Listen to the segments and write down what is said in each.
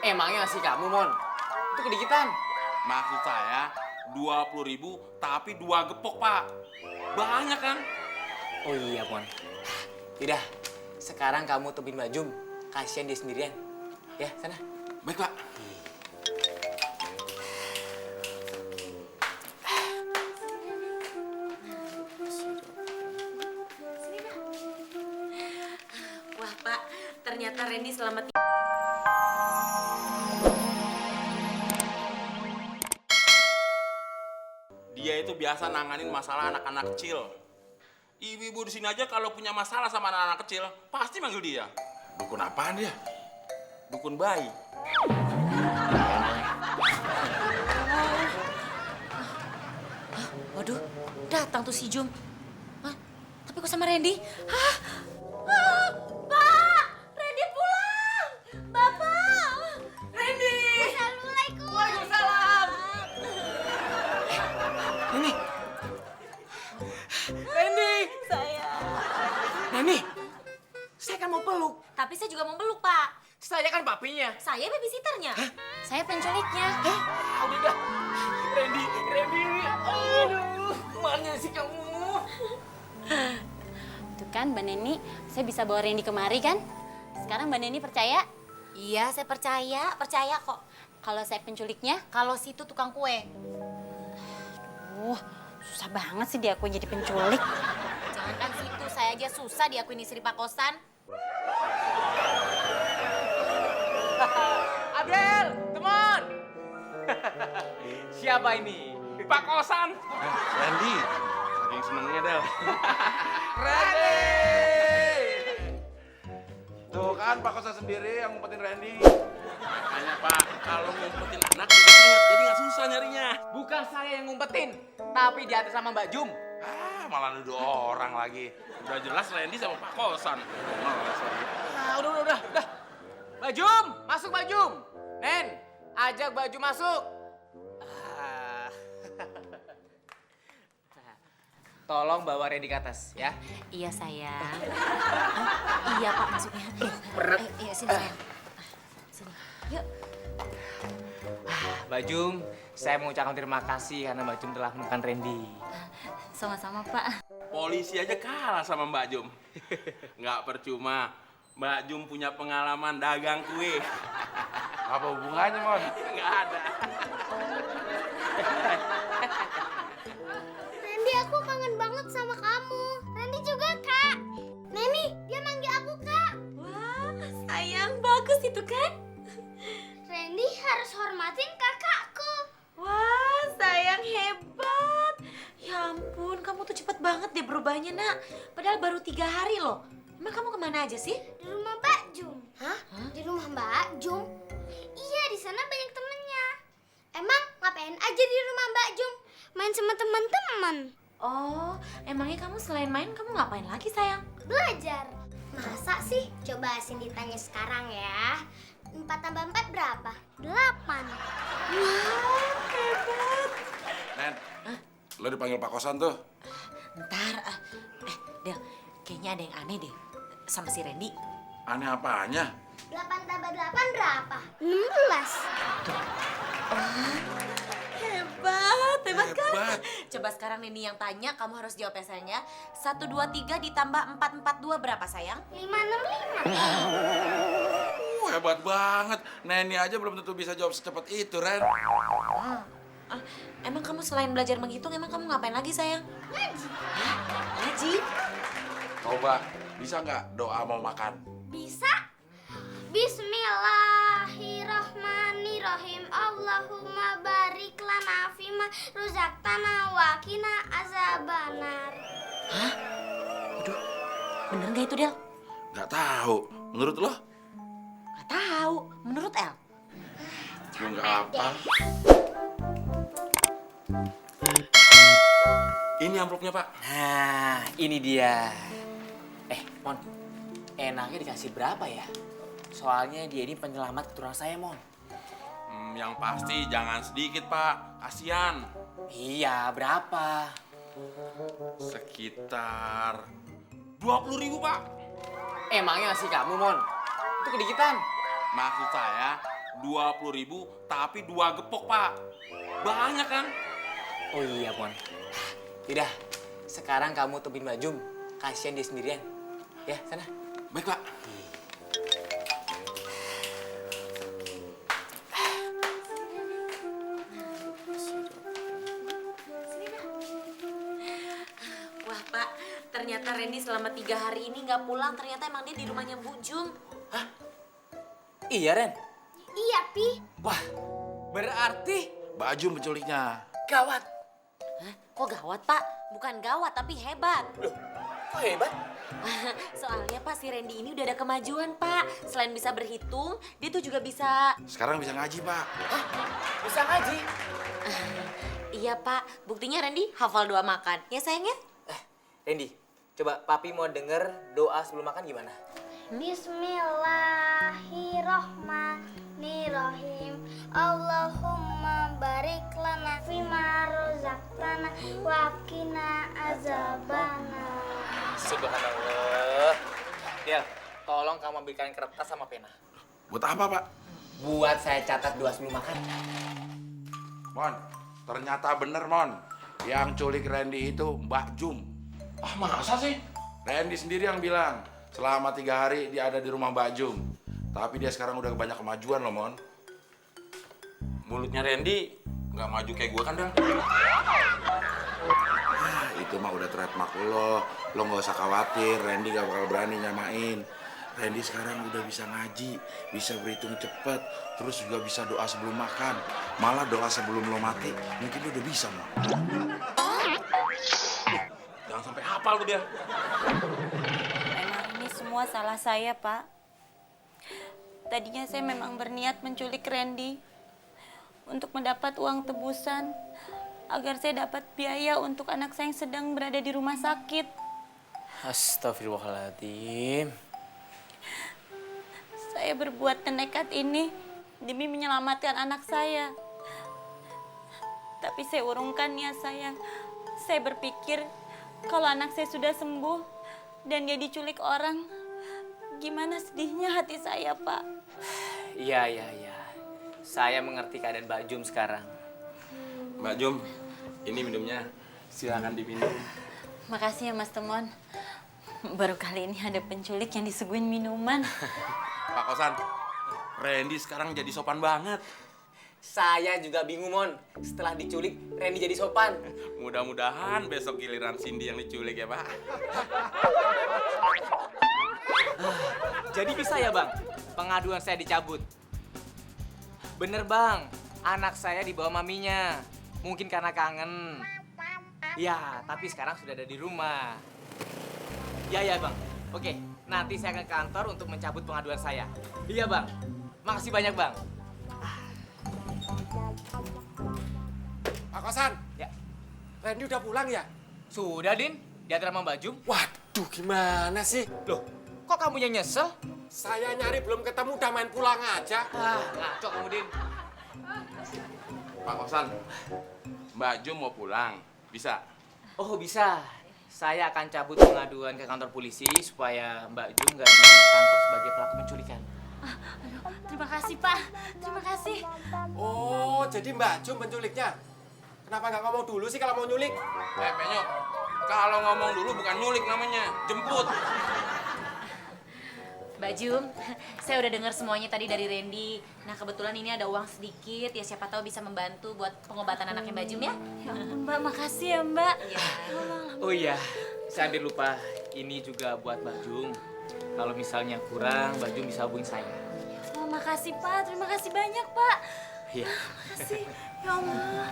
Emangnya sih kamu, Mon? Itu kedikitan. Maksud saya 20.000 tapi 2 gepok, Pak. Banyak kan? Oh iya, Mon. Tidak. Sekarang kamu tebin Mbak Jum. Kasihan dia sendirian. Ya, sana. Baik, Pak. Wah, Pak, ternyata Randy selamat. Dia itu biasa nanganin masalah anak-anak kecil. Ibu-ibu di sini aja kalau punya masalah sama anak-anak kecil, pasti manggil dia. Dukun apaan dia? Dukun bayi. Waduh, datang tuh si Jum. Hah? Tapi kok sama Randy? Hah? Pak! Randy pulang! Bapak! Randy! Assalamualaikum! Waalaikumsalam! Neni! Randy! Neni! Saya kan mau peluk. Tapi saya juga mau peluk, Pak. Saya kan papinya. Saya babysitternya. Saya penculiknya. Udah dah. Randy. Aduh, mana sih kamu? Tuh kan Mbak Neni, saya bisa bawa Randy kemari kan? Sekarang Mbak Neni percaya? Iya, saya percaya kok. Kalau saya penculiknya? Kalau situ tukang kue. Susah banget sih diakuin jadi penculik. Jangankan situ, saya aja susah diakuin istri Pak Kosan. Abdel, teman. Siapa ini? Pak Kosan. Randy. Saking senengnya, Del. Randy. Tuh kan Pak Kosa sendiri yang ngumpetin Randy. Makanya, Pak, kalau ngumpetin anak juga inget, jadi nggak susah nyarinya. Bukan saya yang ngumpetin, tapi diatur sama Mbak Jum. Ah, malah nuduh orang lagi. Udah jelas Randy sama Pak Kosan. Nah, udah. Mbak Jum, masuk Mbak Jum. Nen, ajak Mbak Jum masuk. Tolong bawa Randy ke atas, ya. Iya, sayang. Iya, Pak, maksudnya. Iya, sini, sayang. Sini. Yuk. Mbak Jum, saya mengucapkan terima kasih karena Mbak Jum telah menemukan Randy. Sama-sama Pak. Polisi aja kalah sama Mbak Jum. Nggak percuma. Mbak Jum punya pengalaman dagang kue. Apa hubungannya, Mon? Nggak ada. Randy, aku kangen banget sama kamu. Randy juga, Kak. Neni, dia manggil aku, Kak. Wah, sayang, bagus itu kan? Randy harus hormatin kakakku. Wah, sayang hebat. Ya ampun, kamu tuh cepet banget deh berubahnya, Nak. Padahal baru 3 hari loh. Emang kamu kemana aja sih? Di rumah Mbak Jum. Hah? Di rumah Mbak Jum? Iya, di sana banyak temennya. Emang ngapain aja di rumah Mbak Jum? Main sama teman-teman. Oh, emangnya kamu selain main, kamu ngapain lagi, sayang? Belajar. Masa sih? Coba Cindy tanya sekarang ya. 4 tambah 4 berapa? 8. Wah, hebat. Nen, lo dipanggil Pak Kosan tuh. Ntar, Del, kayaknya ada yang aneh deh sama si Randy. Aneh apanya? 8 tambah 8 berapa? 16. Hebat kan? Hebat. Coba sekarang Neni yang tanya, kamu harus jawab ya sayang ya. 1, 2, 3 ditambah 4, 4, 2 berapa sayang? 5, 6, 5. Hebat banget. Neni aja belum tentu bisa jawab secepat itu, Ren. Emang kamu selain belajar menghitung, emang kamu ngapain lagi sayang? Ngaji. Hah? Ngaji? Coba, bisa nggak doa mau makan? Bisa? Bismillahirrahmanirrahim. Allahumma barik lana fima ruzaqtana wa qina azabannar. Aduh, bener nggak itu Del? Nggak tahu. Menurut lo? Nggak tahu. Menurut El? Gue nggak apa. Ini amplopnya, Pak. Nah, ini dia. Mon, enaknya dikasih berapa ya? Soalnya dia ini penyelamat keturunan saya, Mon. Yang pasti jangan sedikit, Pak. Kasian. Iya, berapa? Sekitar 20.000, Pak. Emangnya sih kamu, Mon? Itu kedikitan. Maksud saya 20.000 tapi 2 gepok, Pak. Banyak kan? Oh iya, Mon. Yaudah, sekarang kamu temuin Mbak Jum. Kasihan dia sendirian. Ya, sana. Baik, Pak. Wah Pak, ternyata Randy selama 3 hari ini nggak pulang. Ternyata emang dia di rumahnya Bu Jum. Iya, Ren. Iya, Pi. Wah, berarti Baju penculiknya. gawat. Hah? Kok gawat Pak? Bukan gawat tapi hebat. Loh, kok hebat? Soalnya Pak, si Randy ini udah ada kemajuan Pak. Selain bisa berhitung, dia tuh juga bisa... Sekarang bisa ngaji, Pak. Bisa ngaji? Iya Pak, buktinya Randy hafal doa makan. Ya sayangnya? Randy, coba Papi mau denger doa sebelum makan gimana? Bismillahirrohmanirrohim. Allahumma barik lana fima rozaqtana wa qina azabana. Subhanallah. Del, tolong kamu ambilkan kertas sama pena. Buat apa, Pak? Buat saya catat doa sebelum makan. Mon, ternyata bener, Mon. Yang culik Randy itu Mbak Jum. Ah, masa sih? Randy sendiri yang bilang, selama 3 hari dia ada di rumah Mbak Jum. Tapi dia sekarang udah banyak kemajuan loh, Mon. Mulutnya Randy nggak maju kayak gua kan, Del? Itu mah udah trademark lo. Lo nggak usah khawatir, Randy gak bakal berani nyamain. Randy sekarang udah bisa ngaji, bisa berhitung cepet, terus juga bisa doa sebelum makan. Malah doa sebelum lo mati, mungkin lo udah bisa, Mon. Jangan sampai hafal tuh dia. Memang ini semua salah saya, Pak. Tadinya saya memang berniat menculik Randy untuk mendapat uang tebusan agar saya dapat biaya untuk anak saya yang sedang berada di rumah sakit. Astagfirullahaladzim. Saya berbuat nekat ini demi menyelamatkan anak saya. Tapi saya urungkan niat saya. Saya berpikir kalau anak saya sudah sembuh dan dia diculik orang, gimana sedihnya hati saya, Pak. Iya. Saya mengerti keadaan Mbak Jum sekarang. Mbak Jum, ini minumnya. Silakan diminum. Makasih ya, Mas Temon. Baru kali ini ada penculik yang disuguhin minuman. Pak Kosan, Randy sekarang jadi sopan banget. Saya juga bingung, Mon. Setelah diculik, Randy jadi sopan. Mudah-mudahan besok giliran Cindy yang diculik ya, Pak. Jadi bisa ya, Bang? Pengaduan saya dicabut. Bener, Bang. Anak saya dibawa maminya. Mungkin karena kangen. Ya, tapi sekarang sudah ada di rumah. Ya, Bang. Oke, nanti saya ke kantor untuk mencabut pengaduan saya. Iya, Bang. Makasih banyak, Bang. Pak Kosan, Ya. Randy udah pulang ya? Sudah, Din. Diantar sama Mbak Jum. Waduh, gimana sih? Loh, kok kamunya nyesel? Saya nyari belum ketemu, udah main pulang aja. Ngaco kamu, Din. Pak Kosan, Mbak Jum mau pulang. Bisa? Oh, bisa. Saya akan cabut pengaduan ke kantor polisi supaya Mbak Jum nggak ditangkap sebagai pelaku penculikan. Terima kasih, Pak. Terima kasih. Oh, jadi Mbak Jum penculiknya. Kenapa nggak ngomong dulu sih kalau mau nyulik? Penyok, kalau ngomong dulu bukan nyulik namanya, jemput. Mbak Jum, saya udah dengar semuanya tadi dari Randy. Nah kebetulan ini ada uang sedikit, ya siapa tahu bisa membantu buat pengobatan anaknya Mbak Jum ya. Ya ampun, Mbak. Makasih ya, Mbak. Iya. Oh iya, saya hampir lupa. Ini juga buat Mbak Jum. Kalau misalnya kurang, Mbak Jum bisa hubungi saya. Oh, makasih, Pak. Terima kasih banyak, Pak. Iya. Makasih. Ya Allah.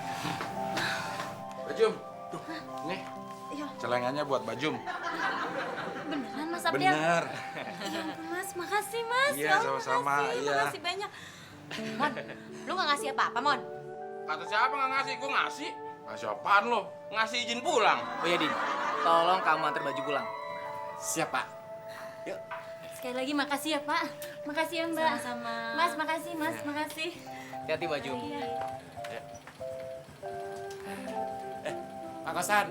Mbak Jum, nih Ya, celengannya buat Mbak Jum. beneran, Mas Abdel? Bener. Ya ampun, Mas. Makasih, Mas. Iya, Ya Allah, sama-sama, makasih. iya. Makasih banyak. Mon, lu gak ngasih apa-apa Mon? Kata siapa nggak ngasih? Gue ngasih. Ngasih apaan lo? Ngasih izin pulang. Oh iya, Din. Tolong kamu antar Mbak Jum pulang. Siap, Pak. Sekali lagi makasih ya, Pak. Makasih ya, Mbak. Sama-sama. Mas, makasih, Mas. Makasih. Hati-hati, Mbak Jum. Iya. Pak Kosan,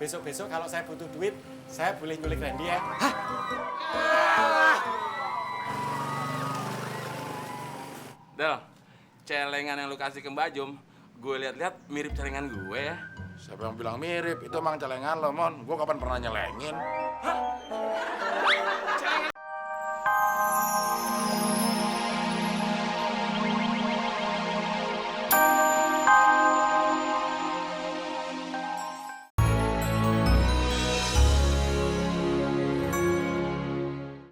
besok-besok kalau saya butuh duit, saya boleh nyulik Randy ya? Del, celengan yang lu kasih ke Mbak Jum, gue lihat-lihat mirip celengan gue ya. Siapa yang bilang mirip? Itu emang celengan lo, Mon. Gue kapan pernah nyelengin? Hah?